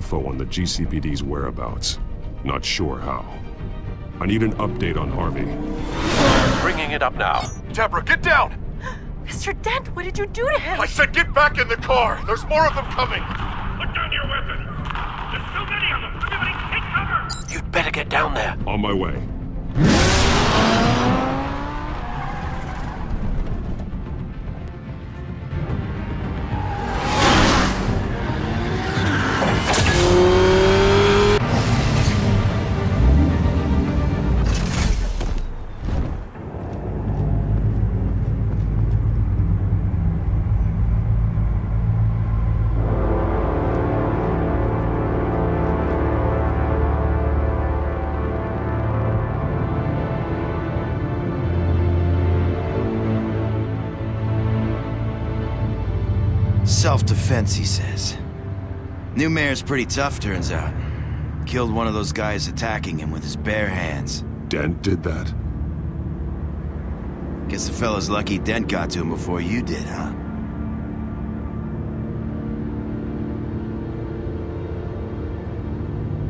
info on the GCPD's whereabouts. Not sure how. I need an update on Harvey. Bringing it up now. Deborah, get down! Mr. Dent, what did you do to him? I said get back in the car! There's more of them coming! Put down your weapon! There's so many of them! Everybody take cover! You'd better get down there. On my way. Self-defense, he says. New mayor's pretty tough, turns out. Killed one of those guys attacking him with his bare hands. Dent did that? Guess the fella's lucky Dent got to him before you did, huh?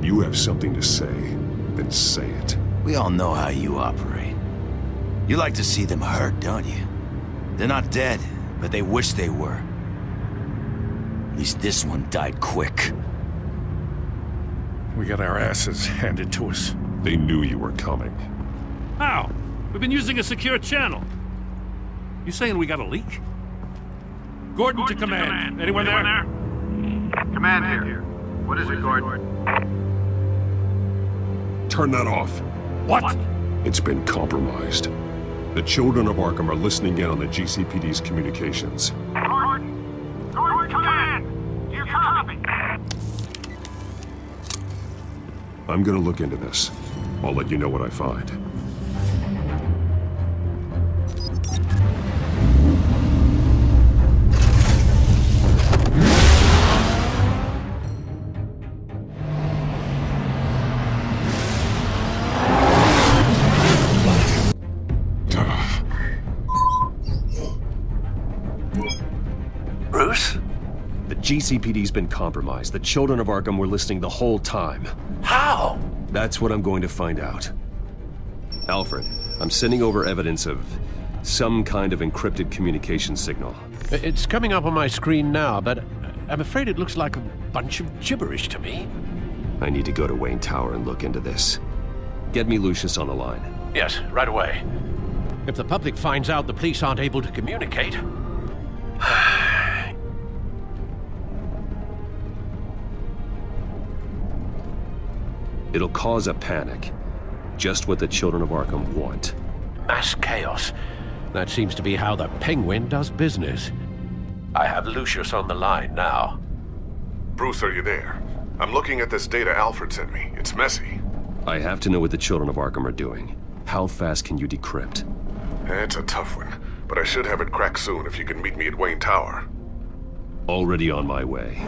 You have something to say, then say it. We all know how you operate. You like to see them hurt, don't you? They're not dead, but they wish they were. At least this one died quick. We got our asses handed to us. They knew you were coming. How? We've been using a secure channel. You saying we got a leak? Gordon to command. Anyone there? Command here. What is it, Gordon? Turn that off. What? It's been compromised. The children of Arkham are listening in on the GCPD's communications. Gordon, command! You copy? I'm gonna look into this. I'll let you know what I find. Bruce? The GCPD's been compromised. The children of Arkham were listening the whole time. How? That's what I'm going to find out. Alfred, I'm sending over evidence of some kind of encrypted communication signal. It's coming up on my screen now, but I'm afraid it looks like a bunch of gibberish to me. I need to go to Wayne Tower and look into this. Get me Lucius on the line. Yes, right away. If the public finds out the police aren't able to communicate... It'll cause a panic. Just what the children of Arkham want. Mass chaos. That seems to be how the Penguin does business. I have Lucius on the line now. Bruce, are you there? I'm looking at this data Alfred sent me. It's messy. I have to know what the children of Arkham are doing. How fast can you decrypt? It's a tough one, but I should have it cracked soon if you can meet me at Wayne Tower. Already on my way.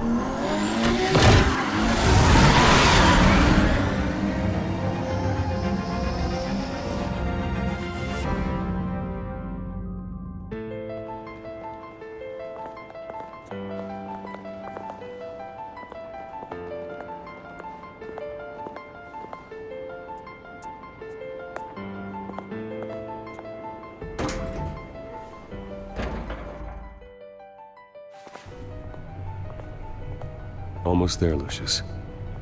Almost there, Lucius.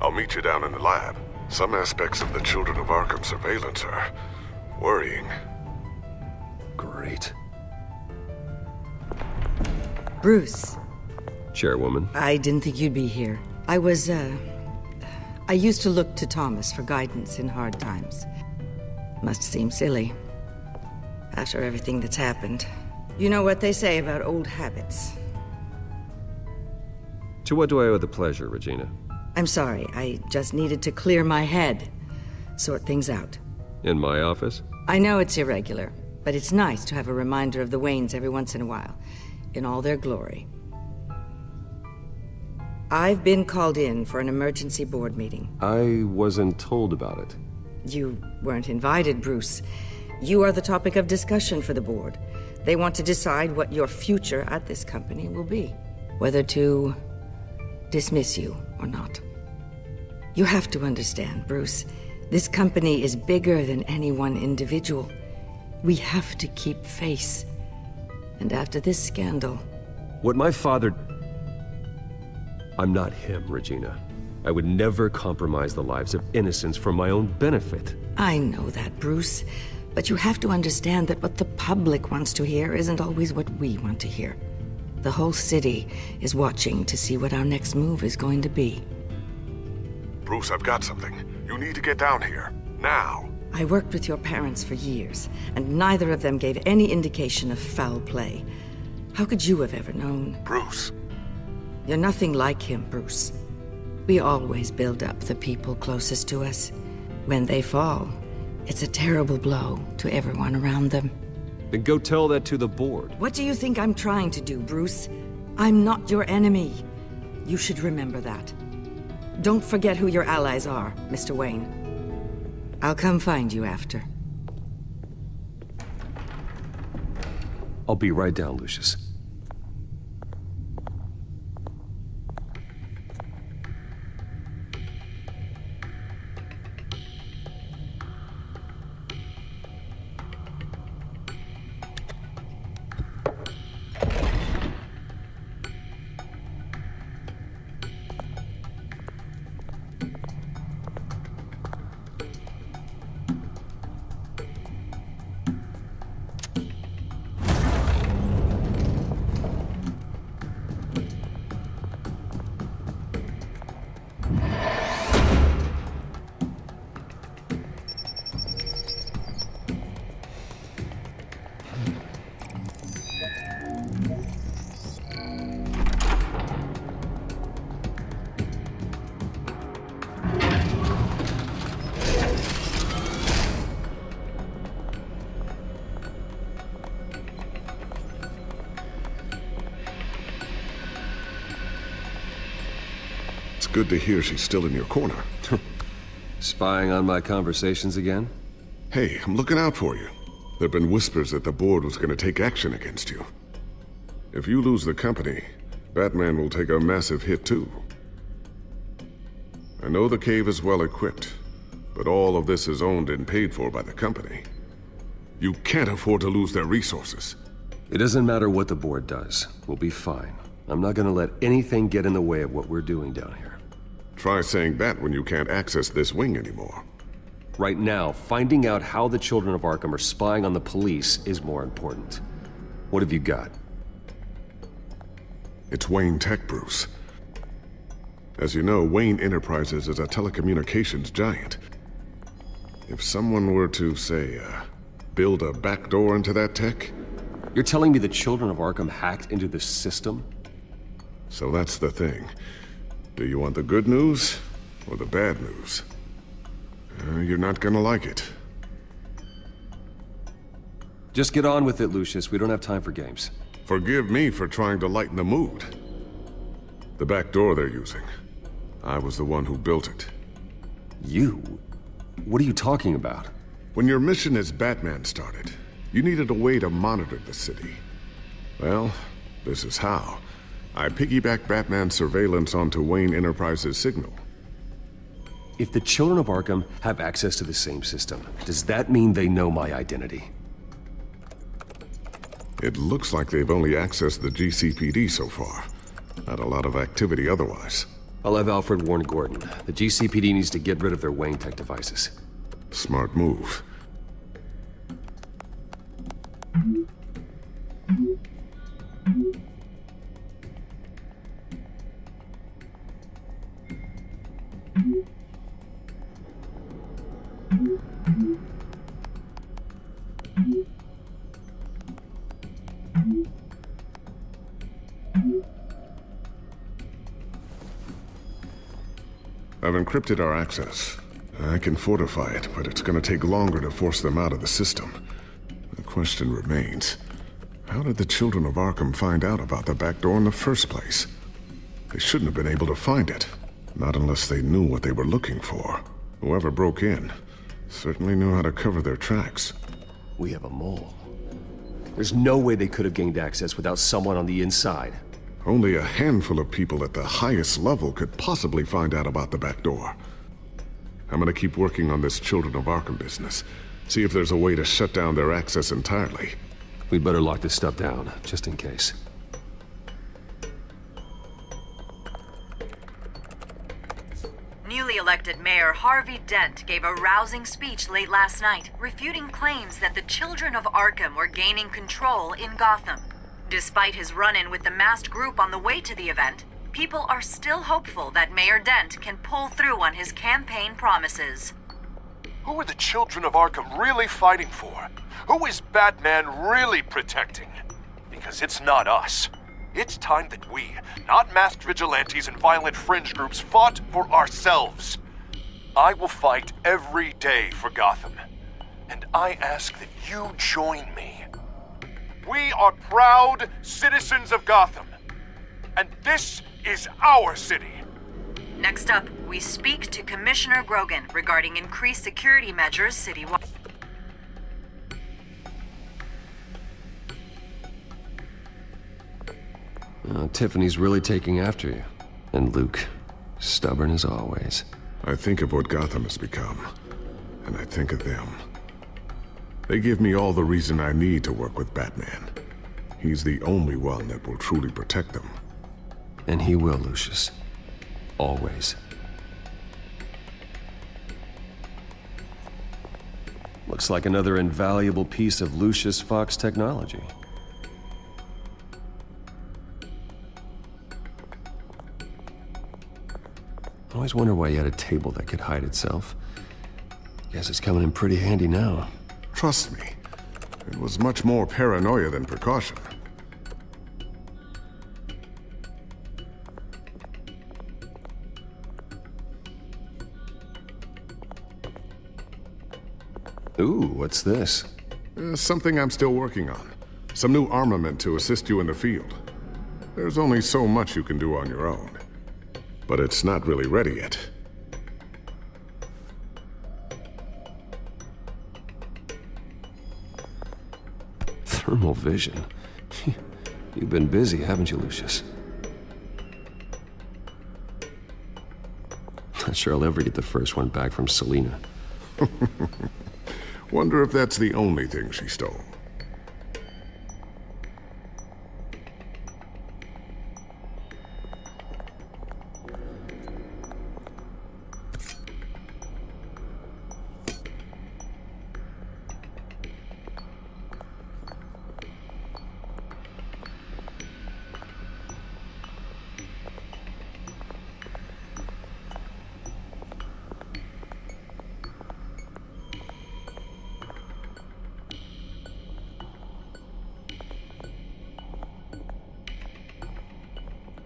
I'll meet you down in the lab. Some aspects of the Children of Arkham surveillance are worrying. Great. Bruce, Chairwoman. I didn't think you'd be here. I used to look to Thomas for guidance in hard times. Must seem silly. After everything that's happened. You know what they say about old habits. To what do I owe the pleasure, Regina? I'm sorry, I just needed to clear my head. Sort things out. In my office? I know it's irregular, but it's nice to have a reminder of the Waynes every once in a while. In all their glory. I've been called in for an emergency board meeting. I wasn't told about it. You weren't invited, Bruce. You are the topic of discussion for the board. They want to decide what your future at this company will be. Whether to dismiss you or not. You have to understand, Bruce. This company is bigger than any one individual. We have to keep face. And after this scandal... What my father... I'm not him, Regina. I would never compromise the lives of innocents for my own benefit. I know that, Bruce. But you have to understand that what the public wants to hear isn't always what we want to hear. The whole city is watching to see what our next move is going to be. Bruce, I've got something. You need to get down here. Now. I worked with your parents for years, and neither of them gave any indication of foul play. How could you have ever known? Bruce. You're nothing like him, Bruce. We always build up the people closest to us. When they fall, it's a terrible blow to everyone around them. Then go tell that to the board. What do you think I'm trying to do, Bruce? I'm not your enemy. You should remember that. Don't forget who your allies are, Mr. Wayne. I'll come find you after. I'll be right down, Lucius. Good to hear she's still in your corner. Spying on my conversations again? Hey, I'm looking out for you. There've been whispers that the board was gonna take action against you. If you lose the company, Batman will take a massive hit too. I know the cave is well equipped, but all of this is owned and paid for by the company. You can't afford to lose their resources. It doesn't matter what the board does. We'll be fine. I'm not gonna let anything get in the way of what we're doing down here. Try saying that when you can't access this wing anymore. Right now, finding out how the children of Arkham are spying on the police is more important. What have you got? It's Wayne Tech, Bruce. As you know, Wayne Enterprises is a telecommunications giant. If someone were to, say, build a backdoor into that tech... You're telling me the children of Arkham hacked into this system? So that's the thing. Do you want the good news or the bad news? You're not gonna like it. Just get on with it, Lucius. We don't have time for games. Forgive me for trying to lighten the mood. The back door they're using. I was the one who built it. You? What are you talking about? When your mission as Batman started, you needed a way to monitor the city. Well, this is how. I piggybacked Batman's surveillance onto Wayne Enterprises' signal. If the children of Arkham have access to the same system, does that mean they know my identity? It looks like they've only accessed the GCPD so far. Not a lot of activity otherwise. I'll have Alfred warn Gordon. The GCPD needs to get rid of their Wayne Tech devices. Smart move. I've encrypted our access. I can fortify it, but it's gonna take longer to force them out of the system. The question remains, how did the children of Arkham find out about the back door in the first place? They shouldn't have been able to find it. Not unless they knew what they were looking for. Whoever broke in certainly knew how to cover their tracks. We have a mole. There's no way they could have gained access without someone on the inside. Only a handful of people at the highest level could possibly find out about the back door. I'm gonna keep working on this Children of Arkham business. See if there's a way to shut down their access entirely. We'd better lock this stuff down, just in case. Newly elected Mayor Harvey Dent gave a rousing speech late last night, refuting claims that the Children of Arkham were gaining control in Gotham. Despite his run-in with the masked group on the way to the event, people are still hopeful that Mayor Dent can pull through on his campaign promises. Who are the Children of Arkham really fighting for? Who is Batman really protecting? Because it's not us. It's time that we, not masked vigilantes and violent fringe groups, fought for ourselves. I will fight every day for Gotham. And I ask that you join me. We are proud citizens of Gotham. And this is our city. Next up, we speak to Commissioner Grogan regarding increased security measures citywide. Tiffany's really taking after you. And Luke, stubborn as always. I think of what Gotham has become, and I think of them. They give me all the reason I need to work with Batman. He's the only one that will truly protect them. And he will, Lucius. Always. Looks like another invaluable piece of Lucius Fox technology. I always wonder why you had a table that could hide itself. Guess it's coming in pretty handy now. Trust me, it was much more paranoia than precaution. Ooh, what's this? Something I'm still working on. Some new armament to assist you in the field. There's only so much you can do on your own. But it's not really ready yet. Thermal vision. You've been busy, haven't you, Lucius? Not sure I'll ever get the first one back from Selina. Wonder if that's the only thing she stole.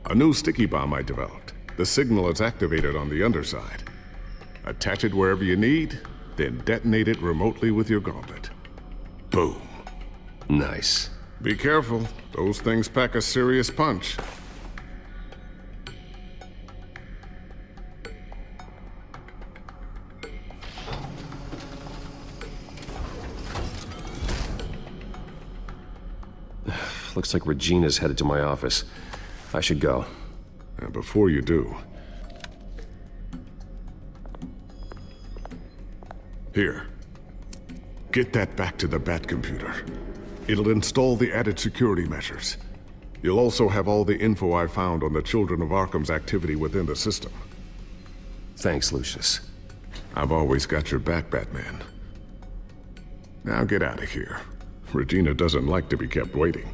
A new sticky bomb I developed. The signal is activated on the underside. Attach it wherever you need, then detonate it remotely with your gauntlet. Boom. Nice. Be careful. Those things pack a serious punch. Looks like Regina's headed to my office. I should go. And before you do... Here. Get that back to the Bat computer. It'll install the added security measures. You'll also have all the info I found on the Children of Arkham's activity within the system. Thanks, Lucius. I've always got your back, Batman. Now get out of here. Regina doesn't like to be kept waiting.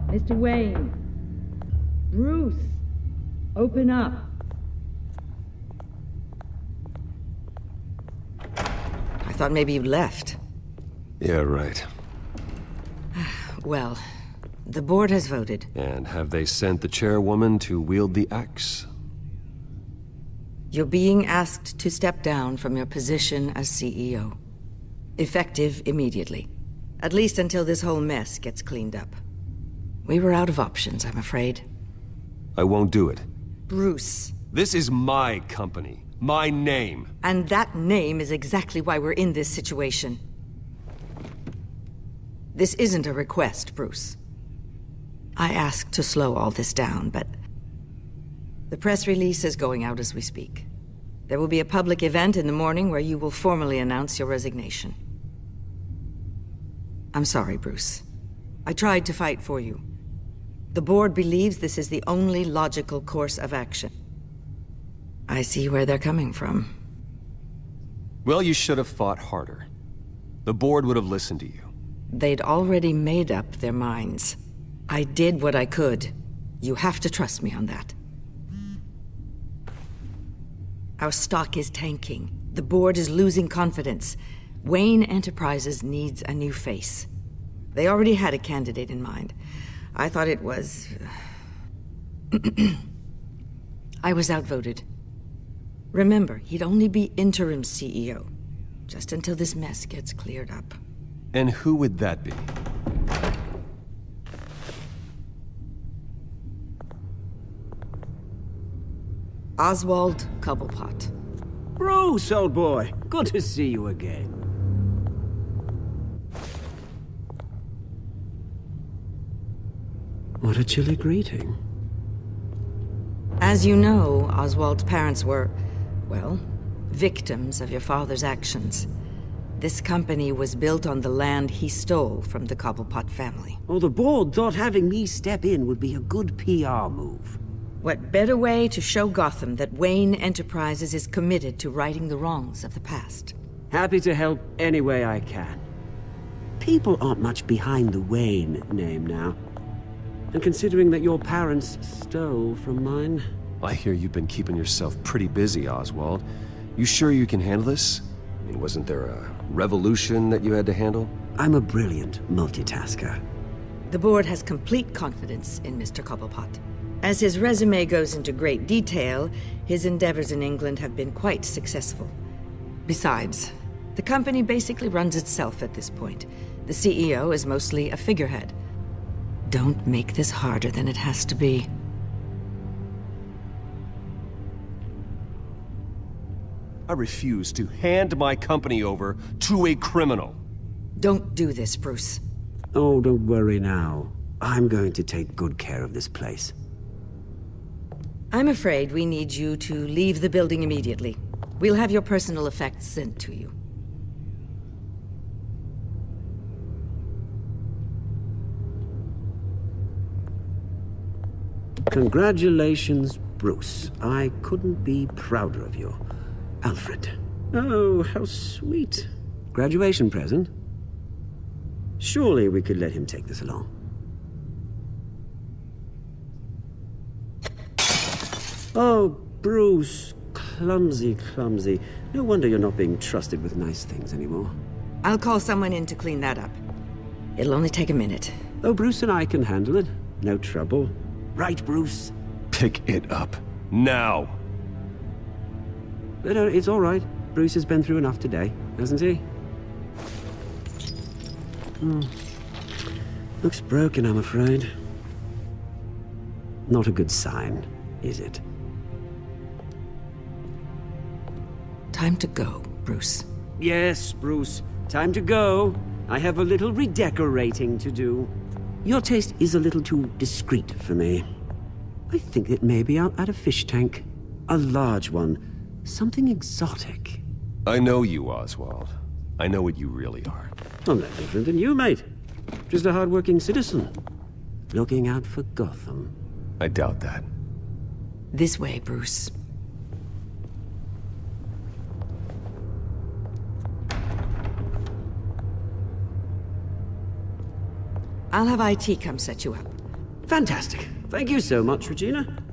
Mr. Wayne. Bruce. Open up. I thought maybe you left. Yeah, right. Well, The board has voted. And have they sent the chairwoman to wield the axe? You're being asked to step down from your position as CEO. Effective immediately. At least until this whole mess gets cleaned up. We were out of options, I'm afraid. I won't do it. Bruce. This is my company. My name. And that name is exactly why we're in this situation. This isn't a request, Bruce. I asked to slow all this down, but the press release is going out as we speak. There will be a public event in the morning where you will formally announce your resignation. I'm sorry, Bruce. I tried to fight for you. The board believes this is the only logical course of action. I see where they're coming from. Well, you should have fought harder. The board would have listened to you. They'd already made up their minds. I did what I could. You have to trust me on that. Our stock is tanking. The board is losing confidence. Wayne Enterprises needs a new face. They already had a candidate in mind. I thought it was... I was outvoted. Remember, he'd only be interim CEO, just until this mess gets cleared up. And who would that be? Oswald Cobblepot. Bruce, old boy. Good to see you again. What a chilly greeting. As you know, Oswald's parents were, well, victims of your father's actions. This company was built on the land he stole from the Cobblepot family. Oh, the board thought having me step in would be a good PR move. What better way to show Gotham that Wayne Enterprises is committed to righting the wrongs of the past? Happy to help any way I can. People aren't much behind the Wayne name now. And considering that your parents stole from mine... I hear you've been keeping yourself pretty busy, Oswald. You sure you can handle this? I mean, wasn't there a revolution that you had to handle? I'm a brilliant multitasker. The board has complete confidence in Mr. Cobblepot. As his resume goes into great detail, his endeavors in England have been quite successful. Besides, the company basically runs itself at this point. The CEO is mostly a figurehead. Don't make this harder than it has to be. I refuse to hand my company over to a criminal. Don't do this, Bruce. Oh, don't worry now. I'm going to take good care of this place. I'm afraid we need you to leave the building immediately. We'll have your personal effects sent to you. Congratulations, Bruce. I couldn't be prouder of you. Alfred. Oh, how sweet. Graduation present? Surely we could let him take this along. Oh, Bruce. Clumsy, clumsy. No wonder you're not being trusted with nice things anymore. I'll call someone in to clean that up. It'll only take a minute. Oh, Bruce and I can handle it. No trouble. Right, Bruce? Pick it up. Now! No, it's all right. Bruce has been through enough today, hasn't he? Looks broken, I'm afraid. Not a good sign, is it? Time to go, Bruce. Yes, Bruce. Time to go. I have a little redecorating to do. Your taste is a little too discreet for me. I think that maybe I'll add a fish tank. A large one. Something exotic. I know you, Oswald. I know what you really are. I'm no different than you, mate. Just a hard-working citizen. Looking out for Gotham. I doubt that. This way, Bruce. I'll have IT come set you up. Fantastic. Thank you so much, Regina.